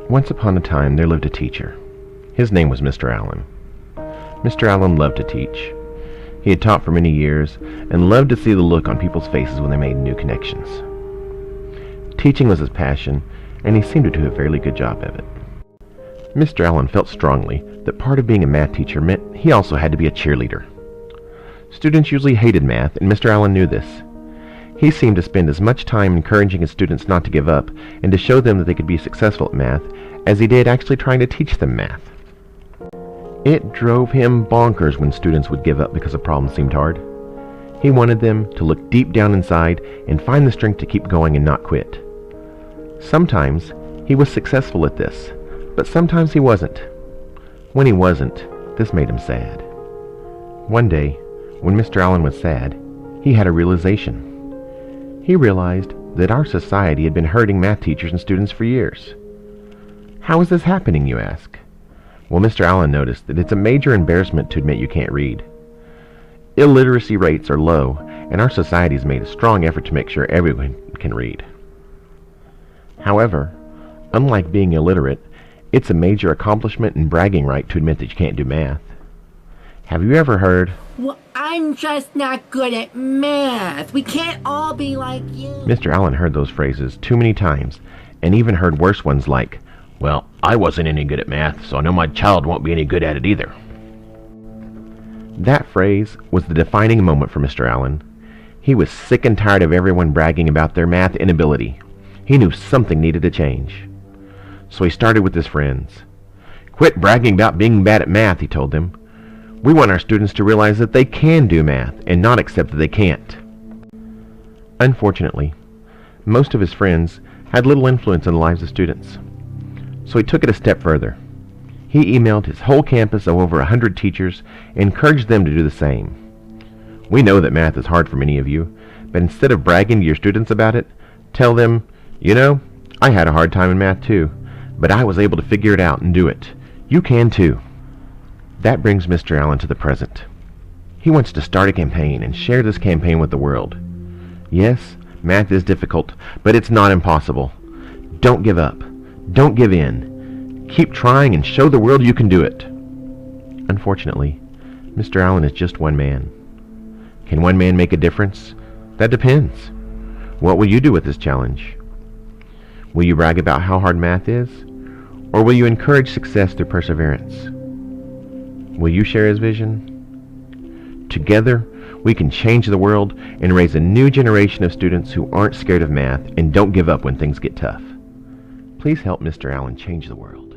Once upon a time there lived a teacher. His name was Mr. Allen. Mr. Allen loved to teach. He had taught for many years and loved to see the look on people's faces when they made new connections. Teaching was his passion, and he seemed to do a fairly good job of it. Mr. Allen felt strongly that part of being a math teacher meant he also had to be a cheerleader. Students usually hated math, and Mr. Allen knew this. He seemed to spend as much time encouraging his students not to give up and to show them that they could be successful at math as he did actually trying to teach them math. It drove him bonkers when students would give up because a problem seemed hard. He wanted them to look deep down inside and find the strength to keep going and not quit. Sometimes he was successful at this, but sometimes he wasn't. When he wasn't, this made him sad. One day, when Mr. Allen was sad, he had a realization. He realized that our society had been hurting math teachers and students for years. How is this happening, you ask? Well, Mr. Allen noticed that it's a major embarrassment to admit you can't read. Illiteracy rates are low, and our society has made a strong effort to make sure everyone can read. However, unlike being illiterate, it's a major accomplishment and bragging right to admit that you can't do math. Have you ever heard, "Well, I'm just not good at math. We can't all be like you"? Mr. Allen heard those phrases too many times, and even heard worse ones like, "Well, I wasn't any good at math, so I know my child won't be any good at it either." That phrase was the defining moment for Mr. Allen. He was sick and tired of everyone bragging about their math inability. He knew something needed to change. So he started with his friends. "Quit bragging about being bad at math," he told them. "We want our students to realize that they can do math and not accept that they can't." Unfortunately, most of his friends had little influence in the lives of students. So he took it a step further. He emailed his whole campus of over 100 teachers and encouraged them to do the same. "We know that math is hard for many of you, but instead of bragging to your students about it, tell them, you know, I had a hard time in math too, but I was able to figure it out and do it. You can too." That brings Mr. Allen to the present. He wants to start a campaign and share this campaign with the world. Yes, math is difficult, but it's not impossible. Don't give up. Don't give in. Keep trying and show the world you can do it. Unfortunately, Mr. Allen is just one man. Can one man make a difference? That depends. What will you do with this challenge? Will you brag about how hard math is? Or will you encourage success through perseverance? Will you share his vision? Together, we can change the world and raise a new generation of students who aren't scared of math and don't give up when things get tough. Please help Mr. Allen change the world.